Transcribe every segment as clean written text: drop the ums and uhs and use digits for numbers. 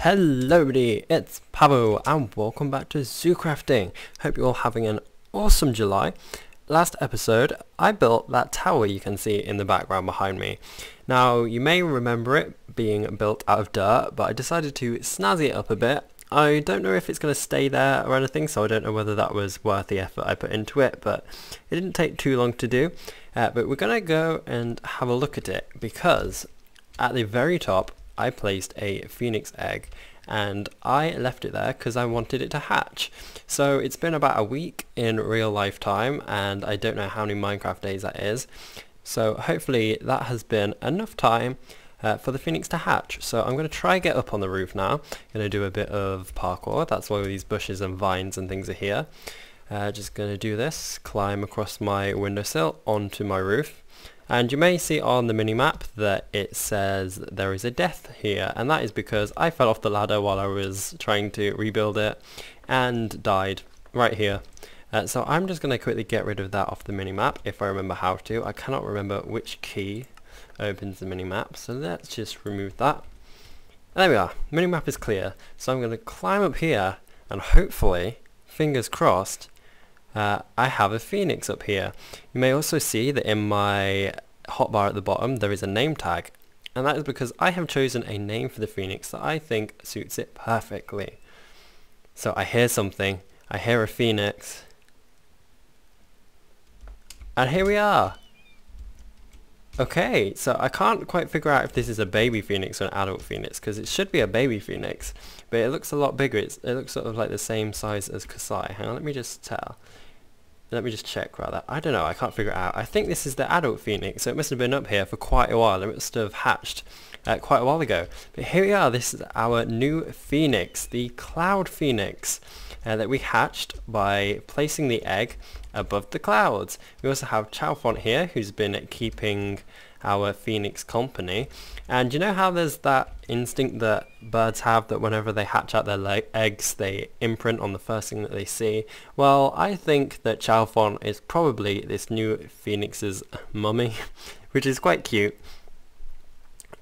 Hello everybody, it's Pablo and welcome back to ZooCrafting. Hope you're all having an awesome July. Last episode I built that tower you can see in the background behind me. Now you may remember it being built out of dirt, but I decided to snazzy it up a bit. I don't know if it's going to stay there or anything, so I don't know whether that was worth the effort I put into it, but it didn't take too long to do. But we're going to go and have a look at it because at the very top I placed a phoenix egg and I left it there because I wanted it to hatch. So it's been about a week in real life time and I don't know how many Minecraft days that is. So hopefully that has been enough time for the phoenix to hatch. So I'm going to try get up on the roof now. I'm going to do a bit of parkour. That's why all these bushes and vines and things are here. Just going to do this, climb across my windowsill onto my roof. And you may see on the minimap that it says there is a death here, and that is because I fell off the ladder while I was trying to rebuild it and died right here. So I'm just going to quickly get rid of that off the minimap if I remember how to. I cannot remember which key opens the minimap, so let's just remove that. There we are, minimap is clear. So I'm going to climb up here and hopefully, fingers crossed, I have a phoenix up here. You may also see that in my hotbar at the bottom there is a name tag, and that is because I have chosen a name for the phoenix that I think suits it perfectly. So I hear something, I hear a phoenix, and here we are. Okay, so I can't quite figure out if this is a baby phoenix or an adult phoenix, because it should be a baby phoenix, but it looks a lot bigger. It looks sort of like the same size as Kasai. Hang on, let me just check rather. I don't know, I can't figure it out. I think this is the adult phoenix, so it must have been up here for quite a while. It must have hatched quite a while ago. But here we are, this is our new phoenix, the cloud phoenix, that we hatched by placing the egg above the clouds. We also have Chalfont here, who's been keeping our phoenix company. And you know how there's that instinct that birds have that whenever they hatch out their eggs they imprint on the first thing that they see? Well, I think that Chalfont is probably this new phoenix's mummy, which is quite cute.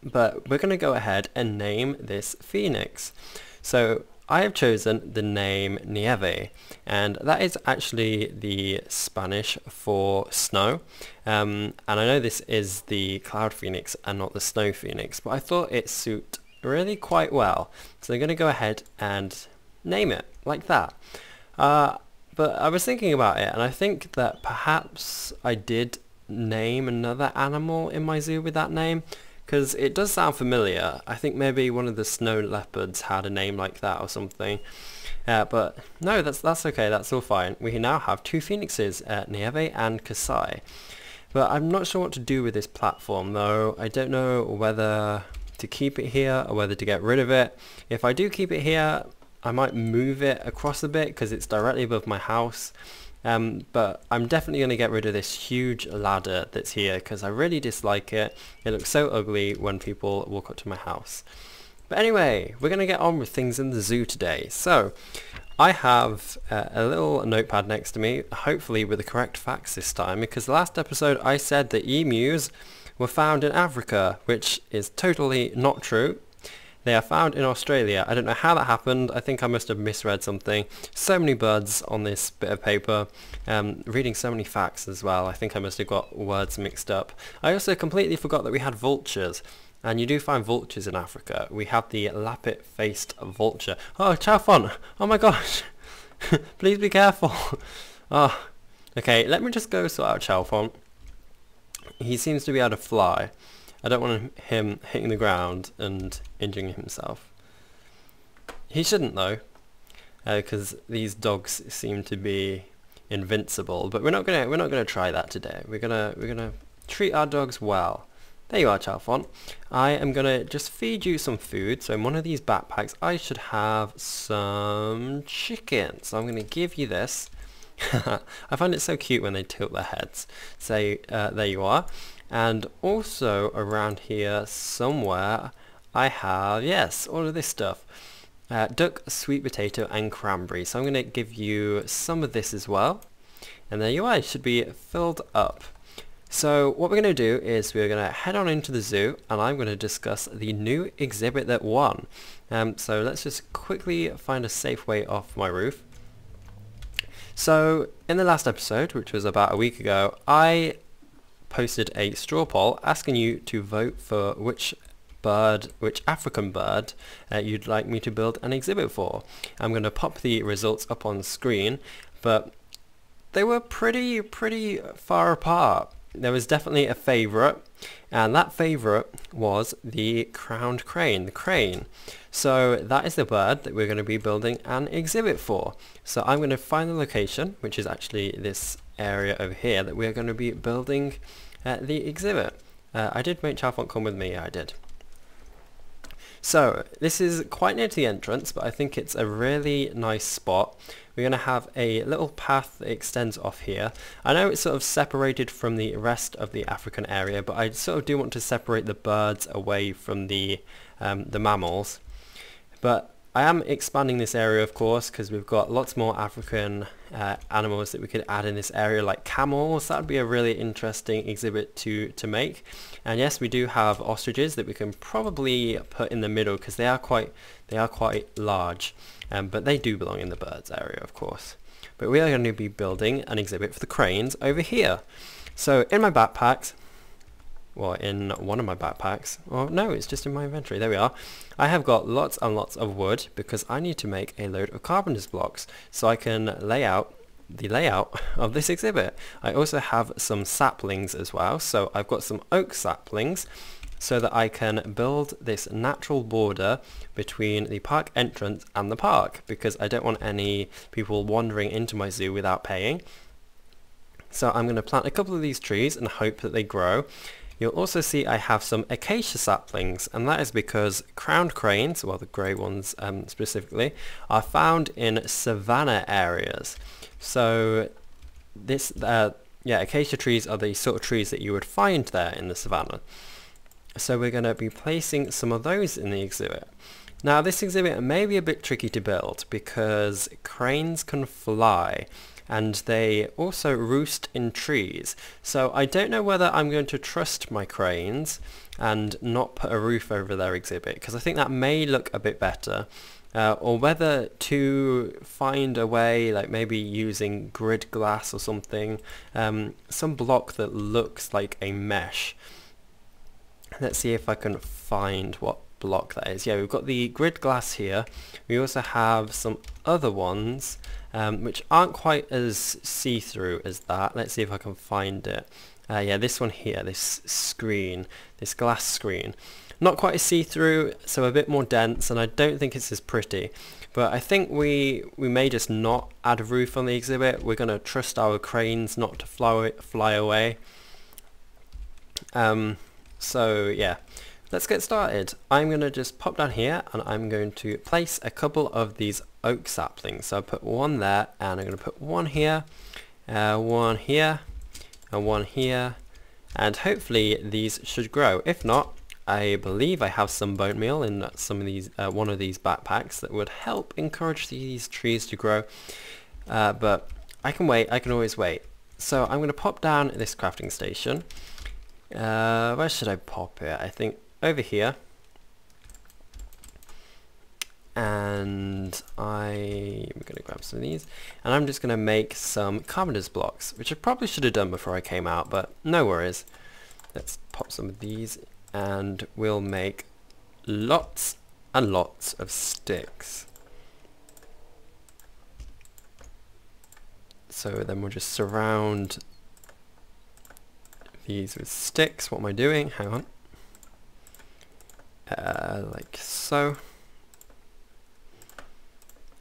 But we're going to go ahead and name this phoenix. So I have chosen the name Nieve, and that is actually the Spanish for snow. And I know this is the cloud phoenix and not the snow phoenix, but I thought it suited really quite well. So I'm going to go ahead and name it like that. But I was thinking about it, and I think that perhaps I did name another animal in my zoo with that name, because it does sound familiar. I think maybe one of the snow leopards had a name like that or something. But no, that's okay, that's all fine. We now have two phoenixes, Nieve and Kasai. But I'm not sure what to do with this platform though. I don't know whether to keep it here or whether to get rid of it. If I do keep it here, I might move it across a bit because it's directly above my house. But I'm definitely going to get rid of this huge ladder that's here because I really dislike it. It looks so ugly when people walk up to my house. But anyway, we're going to get on with things in the zoo today. So I have a little notepad next to me, hopefully with the correct facts this time, because last episode I said that emus were found in Africa, which is totally not true. They are found in Australia. I don't know how that happened. I think I must have misread something. So many birds on this bit of paper. Reading so many facts as well. I think I must have got words mixed up. I also completely forgot that we had vultures. And you do find vultures in Africa. We have the lappet-faced vulture. Oh, Chalfont! Oh my gosh! Please be careful! Oh, okay, let me just go sort out Chalfont. He seems to be able to fly. I don't want him hitting the ground and injuring himself. He shouldn't though, because these dogs seem to be invincible. But we're not gonna try that today. We're gonna treat our dogs well. There you are, Chalfont. I am gonna just feed you some food. So in one of these backpacks, I should have some chicken. So I'm gonna give you this. I find it so cute when they tilt their heads. So there you are. And also around here somewhere I have, yes, all of this stuff. Duck, sweet potato and cranberry. So I'm going to give you some of this as well. And there you are, it should be filled up. So what we're going to do is we're going to head on into the zoo, and I'm going to discuss the new exhibit that won. So let's just quickly find a safe way off my roof. So in the last episode, which was about a week ago, I posted a straw poll asking you to vote for which African bird you'd like me to build an exhibit for. I'm going to pop the results up on screen, but they were pretty far apart. There was definitely a favourite, and that favourite was the crowned crane, the crane. So that is the bird that we're going to be building an exhibit for. So I'm going to find the location, which is actually this area over here that we're going to be building the exhibit. I did make Chalfont come with me, yeah, I did. So this is quite near to the entrance, but I think it's a really nice spot. We're going to have a little path that extends off here. I know it's sort of separated from the rest of the African area, but I sort of do want to separate the birds away from the mammals. But I am expanding this area, of course, because we've got lots more African animals that we could add in this area, like camels. That would be a really interesting exhibit to make. And yes, we do have ostriches that we can probably put in the middle because they are quite large, but they do belong in the birds area, of course. But we are going to be building an exhibit for the cranes over here. So in my backpacks, well, in one of my backpacks, oh no, it's just in my inventory, there we are, I have got lots and lots of wood because I need to make a load of carpenter's blocks so I can lay out the layout of this exhibit. I also have some saplings as well, so I've got some oak saplings so that I can build this natural border between the park entrance and the park, because I don't want any people wandering into my zoo without paying. So I'm going to plant a couple of these trees and hope that they grow. You'll also see I have some acacia saplings, and that is because crowned cranes, well the grey ones specifically, are found in savanna areas. So this, acacia trees are the sort of trees that you would find there in the savannah. So we're going to be placing some of those in the exhibit. Now this exhibit may be a bit tricky to build because cranes can fly, and they also roost in trees. So I don't know whether I'm going to trust my cranes and not put a roof over their exhibit, because I think that may look a bit better, or whether to find a way, like maybe using grid glass or something, some block that looks like a mesh. Let's see if I can find what block that is. Yeah, we've got the grid glass here. We also have some other ones which aren't quite as see-through as that. Let's see if I can find it. Yeah, this one here, this screen, this glass screen. Not quite as see-through, so a bit more dense, and I don't think it's as pretty. But I think we may just not add a roof on the exhibit. We're going to trust our cranes not to fly away. So yeah, let's get started. I'm going to just pop down here and I'm going to place a couple of these oak saplings. So I'll put one there, and I'm going to put one here, and one here, and hopefully these should grow. If not, I believe I have some bone meal in some of these, one of these backpacks that would help encourage these trees to grow. But I can wait, I can always wait. So I'm going to pop down this crafting station. Where should I pop it? I think over here. And I'm going to grab some of these, and I'm just going to make some carpenter's blocks, which I probably should have done before I came out, but no worries. Let's pop some of these, and we'll make lots and lots of sticks. So then we'll just surround these with sticks. What am I doing? Hang on. Like so.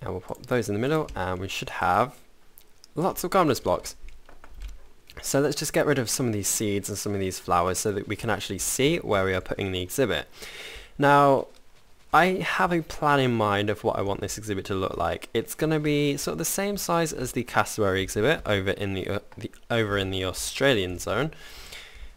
And we'll pop those in the middle, and we should have lots of carpenter's blocks. So let's just get rid of some of these seeds and some of these flowers so that we can actually see where we are putting the exhibit. Now, I have a plan in mind of what I want this exhibit to look like. It's going to be sort of the same size as the cassowary exhibit over in the Australian zone.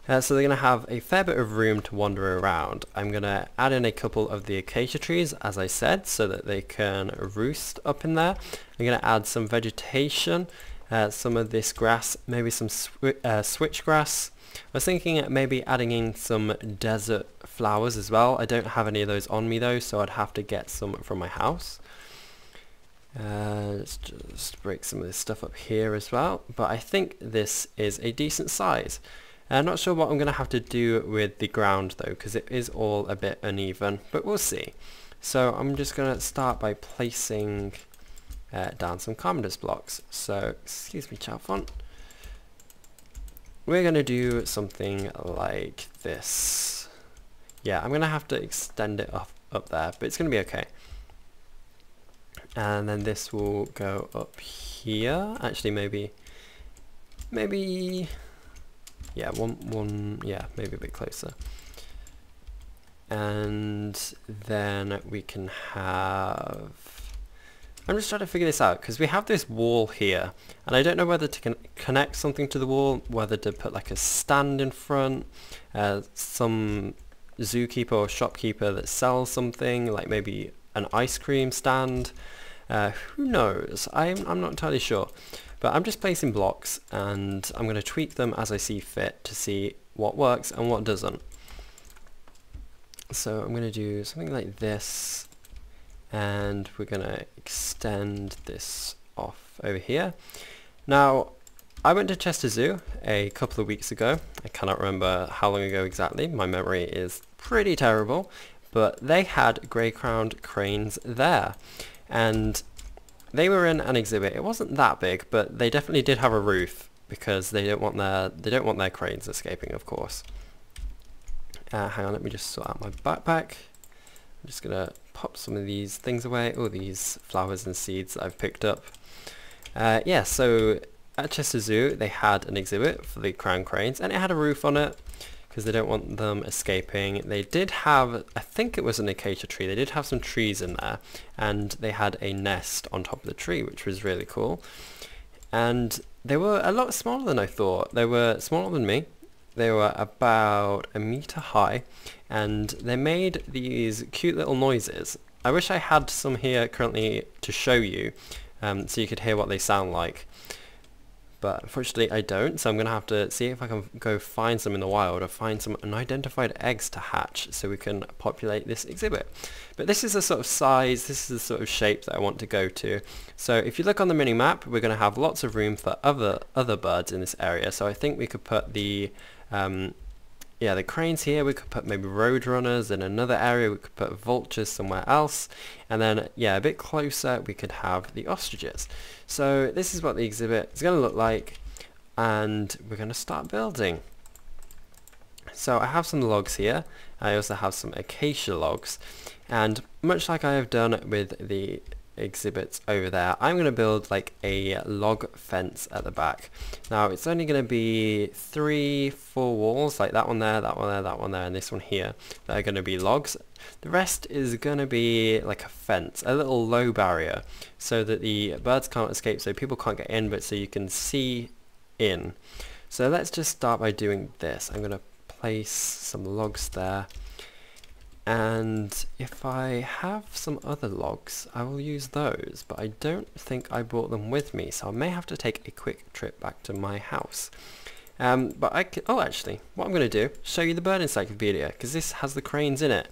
So they're going to have a fair bit of room to wander around. I'm going to add in a couple of the acacia trees, as I said, so that they can roost up in there. I'm going to add some vegetation some of this grass, maybe some switchgrass. I was thinking maybe adding in some desert flowers as well. I don't have any of those on me though, so I'd have to get some from my house. Let's just break some of this stuff up here as well, but I think this is a decent size. I'm not sure what I'm going to have to do with the ground though, because it is all a bit uneven, but we'll see. So I'm just going to start by placing down some carpenter's blocks. So, excuse me, child font. We're going to do something like this. Yeah, I'm going to have to extend it up there, but it's going to be okay. And then this will go up here. Actually, maybe, yeah, yeah, maybe a bit closer. And then we can have, I'm just trying to figure this out because we have this wall here and I don't know whether to connect something to the wall, whether to put like a stand in front, some zookeeper or shopkeeper that sells something, like maybe an ice cream stand. Who knows? I'm not entirely sure. But I'm just placing blocks and I'm going to tweak them as I see fit to see what works and what doesn't. So I'm going to do something like this. And we're going to extend this off over here. Now, I went to Chester Zoo a couple of weeks ago. I cannot remember how long ago exactly. My memory is pretty terrible. But they had grey-crowned cranes there. And they were in an exhibit. It wasn't that big, but they definitely did have a roof because they don't want their cranes escaping, of course. Hang on, let me just sort out my backpack. I'm just going to pop some of these things away, all these flowers and seeds that I've picked up. Yeah, so at Chester Zoo they had an exhibit for the crown cranes and it had a roof on it because they don't want them escaping. They did have, I think it was an acacia tree, they did have some trees in there and they had a nest on top of the tree, which was really cool. And they were a lot smaller than I thought. They were smaller than me. They were about 1 meter high and they made these cute little noises. I wish I had some here currently to show you so you could hear what they sound like. But unfortunately I don't, so I'm going to have to see if I can go find some in the wild or find some unidentified eggs to hatch so we can populate this exhibit. But this is the sort of size, this is the sort of shape that I want to go to. So if you look on the mini map, we're going to have lots of room for other birds in this area. So I think we could put the cranes here, we could put maybe roadrunners in another area, we could put vultures somewhere else, and then yeah, a bit closer we could have the ostriches. So this is what the exhibit is going to look like, and we're going to start building. So I have some logs here, I also have some acacia logs, and much like I have done with the exhibits over there, I'm going to build like a log fence at the back. Now it's only going to be 3-4 walls, like that one there, that one there, that one there, and this one here, that are going to be logs. The rest is going to be like a fence, a little low barrier, so that the birds can't escape, so people can't get in, but so you can see in. So let's just start by doing this. I'm going to place some logs there. And if I have some other logs, I will use those, but I don't think I brought them with me, so I may have to take a quick trip back to my house. But I could, actually, what I'm going to do, show you the bird encyclopedia, because this has the cranes in it.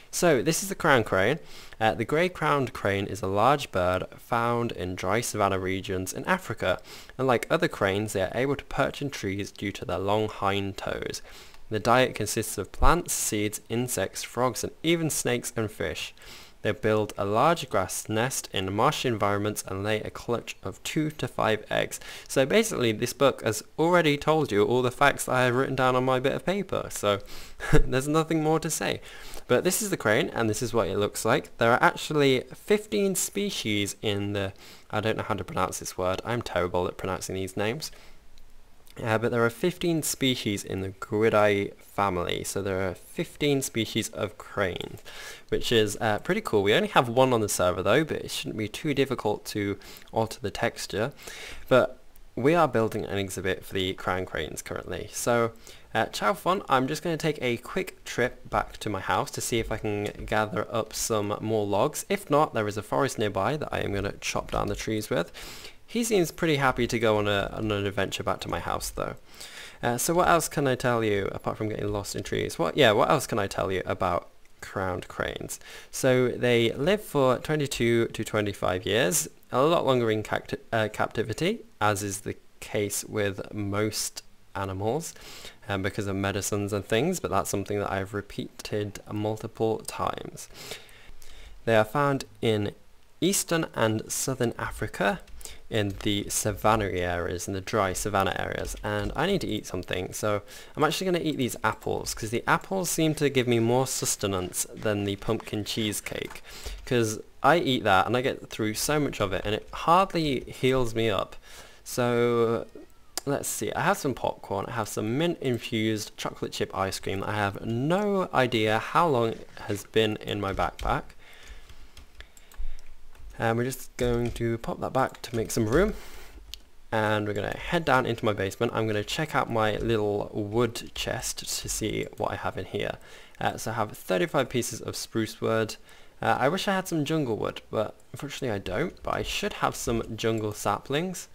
So this is the crown crane. The grey-crowned crane is a large bird found in dry savanna regions in Africa. Unlike other cranes, they are able to perch in trees due to their long hind toes. The diet consists of plants, seeds, insects, frogs, and even snakes and fish. They build a large grass nest in marshy environments and lay a clutch of 2 to 5 eggs. So basically this book has already told you all the facts that I have written down on my bit of paper, so there's nothing more to say. But this is the crane and this is what it looks like. There are actually 15 species in the, I don't know how to pronounce this word, I'm terrible at pronouncing these names. But there are 15 species in the Guridae family, so there are 15 species of cranes, which is pretty cool. We only have one on the server though, but it shouldn't be too difficult to alter the texture. But we are building an exhibit for the crown cranes currently. So, ciao fun, I'm just going to take a quick trip back to my house to see if I can gather up some more logs. If not, there is a forest nearby that I am going to chop down the trees with. He seems pretty happy to go on an adventure back to my house though. So what else can I tell you apart from getting lost in trees? What else can I tell you about crowned cranes? So they live for 22 to 25 years, a lot longer in captivity, as is the case with most animals, because of medicines and things, but that's something that I've repeated multiple times. They are found in eastern and southern Africa, in the savanna areas, in the dry savanna areas, and I need to eat something, so I'm actually going to eat these apples, because the apples seem to give me more sustenance than the pumpkin cheesecake, because I eat that and I get through so much of it and it hardly heals me up. So let's see, I have some popcorn, I have some mint infused chocolate chip ice cream. I have no idea how long it has been in my backpack. And we're just going to pop that back to make some room. And we're going to head down into my basement. I'm going to check out my little wood chest to see what I have in here. So I have 35 pieces of spruce wood. I wish I had some jungle wood, but unfortunately I don't. But I should have some jungle saplings.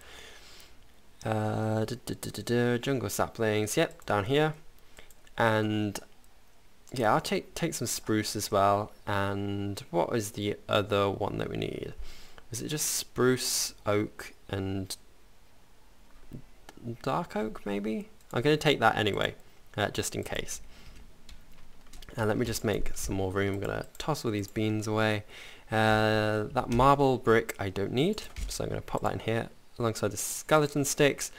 Jungle saplings, yep, down here. And yeah, I'll take some spruce as well. And what is the other one that we need? Is it just spruce, oak, and dark oak maybe? I'm going to take that anyway, just in case. And let me just make some more room. I'm going to toss all these beans away. That marble brick I don't need, so I'm going to pop that in here alongside the skeleton sticks.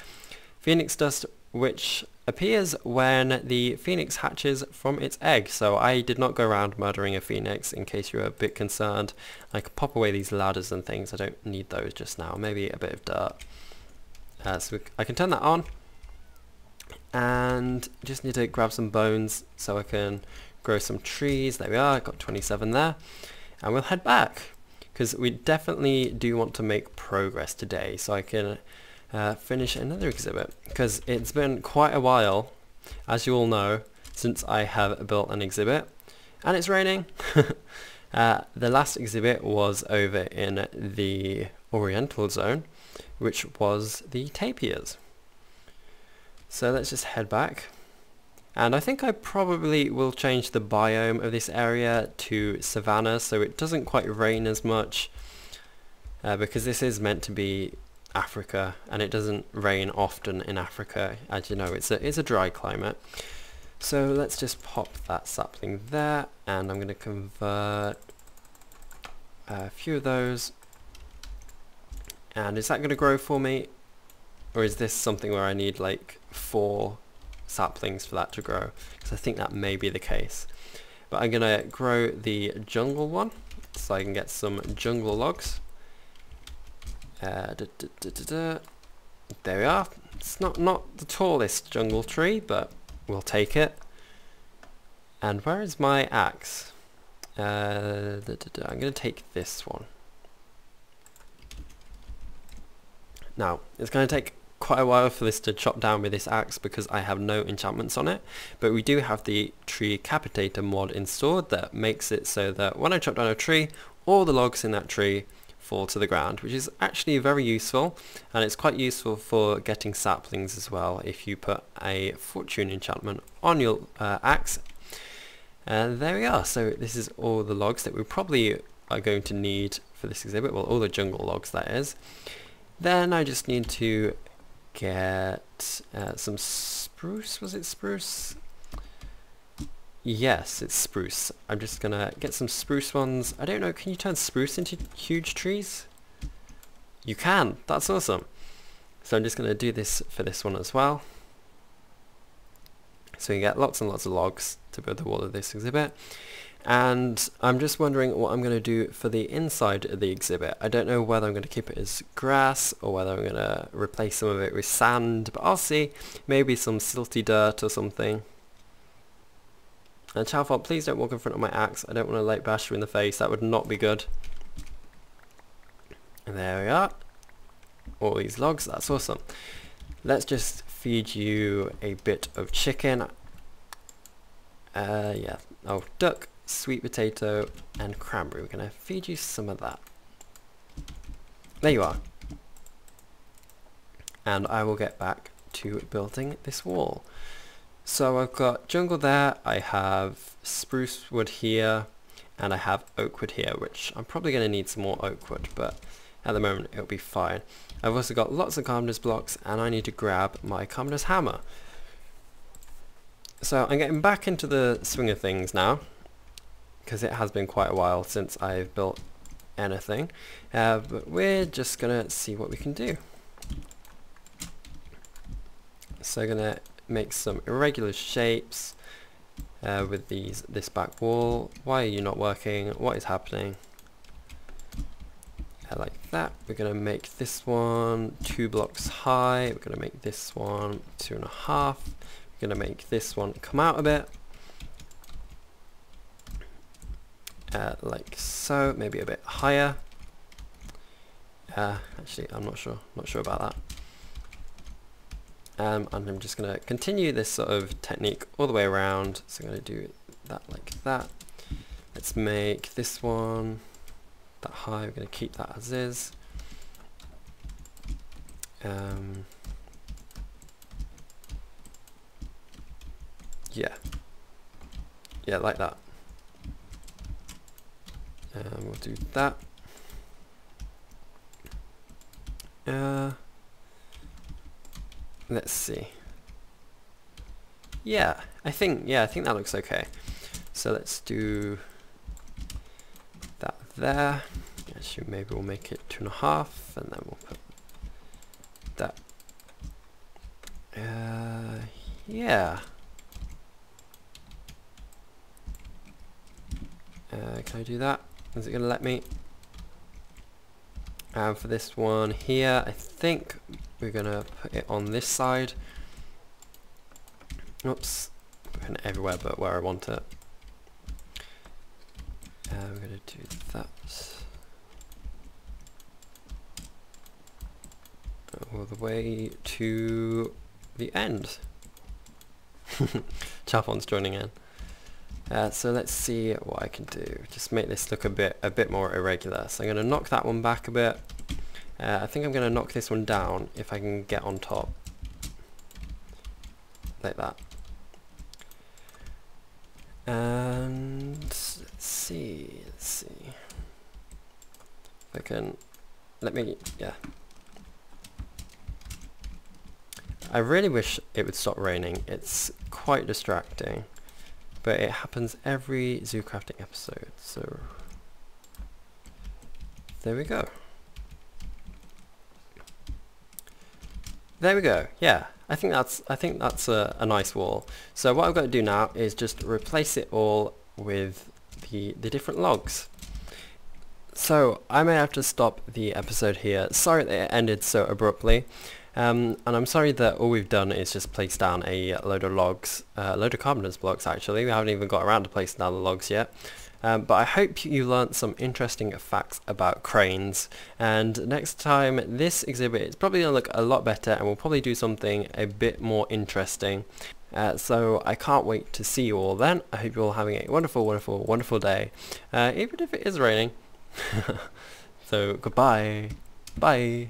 Phoenix dust, which appears when the phoenix hatches from its egg. So I did not go around murdering a phoenix, in case you were a bit concerned. I could pop away these ladders and things. I don't need those just now. Maybe a bit of dirt. So I can turn that on. And just need to grab some bones so I can grow some trees. There we are, I got 27 there. And we'll head back, because we definitely do want to make progress today, so I can finish another exhibit, because it's been quite a while, as you all know, since I have built an exhibit, and it's raining. The last exhibit was over in the Oriental zone, which was the tapirs. So let's just head back. And I think I probably will change the biome of this area to savanna, so it doesn't quite rain as much, because this is meant to be Africa, and it doesn't rain often in Africa. As you know, it's a dry climate. So let's just pop that sapling there, and I'm going to convert a few of those. And is that going to grow for me, or is this something where I need like 4 saplings for that to grow? Because I think that may be the case. But I'm going to grow the jungle one, so I can get some jungle logs. There we are. It's not the tallest jungle tree, but we'll take it. And where is my axe? I'm going to take this one. Now, it's going to take quite a while for this to chop down with this axe, because I have no enchantments on it, but we do have the tree capitator mod installed that makes it so that when I chop down a tree, all the logs in that tree fall to the ground, which is actually very useful, and it's quite useful for getting saplings as well if you put a fortune enchantment on your axe. And there we are. So this is all the logs that we probably are going to need for this exhibit, well, all the jungle logs that is. Then I just need to get some spruce. Was it spruce? Yes, it's spruce. I'm just gonna get some spruce ones. I don't know, can you turn spruce into huge trees? You can. That's awesome. So I'm just gonna do this for this one as well. So you get lots and lots of logs to build the wall of this exhibit. And I'm just wondering what I'm going to do for the inside of the exhibit. I don't know whether I'm going to keep it as grass or whether I'm going to replace some of it with sand, but I'll see. Maybe some silty dirt or something. And Chalfont, please don't walk in front of my axe. I don't want to like bash you in the face. That would not be good. And there we are. All these logs. That's awesome. Let's just feed you a bit of chicken. Yeah. Oh, duck, sweet potato, and cranberry. We're going to feed you some of that. There you are. and I will get back to building this wall. So I've got jungle there, I have spruce wood here, and I have oak wood here, which I'm probably going to need some more oak wood, but at the moment it'll be fine. I've also got lots of carpenter's blocks, and I need to grab my carpenter's hammer. So I'm getting back into the swing of things now, because it has been quite a while since I've built anything, but we're just going to see what we can do. So I'm going to make some irregular shapes with this back wall. Why are you not working? What is happening? Like that. We're going to make this one 2 blocks high. We're going to make this one 2.5. We're going to make this one come out a bit. Like so, maybe a bit higher. Actually, I'm not sure about that. And I'm just going to continue this sort of technique all the way around. So I'm going to do that like that. Let's make this one that high. We're going to keep that as is. Yeah, like that. We'll do that. Let's see. Yeah, I think that looks okay. So let's do that there. Actually, maybe we'll make it 2.5, and then we'll put that. Yeah. Can I do that? Is it going to let me? And for this one here, I think we're going to put it on this side. Oops. Putting it everywhere but where I want it. We're going to do that. All the way to the end. Chapon's joining in. So let's see what I can do. Just make this look a bit more irregular. So I'm going to knock that one back a bit. I think I'm going to knock this one down if I can get on top. Like that. And let's see. If I can, yeah. I really wish it would stop raining. It's quite distracting. But it happens every ZooCrafting episode, so there we go. There we go. Yeah, I think that's a nice wall. So what I've got to do now is just replace it all with the different logs. So I may have to stop the episode here. Sorry that it ended so abruptly. And I'm sorry that all we've done is just place down a load of logs, a load of carpenter's blocks actually. We haven't even got around to placing down the logs yet. But I hope you learnt some interesting facts about cranes, and next time this exhibit is probably going to look a lot better, and we'll probably do something a bit more interesting. So I can't wait to see you all then. I hope you're all having a wonderful, wonderful, wonderful day, even if it is raining. So goodbye. Bye.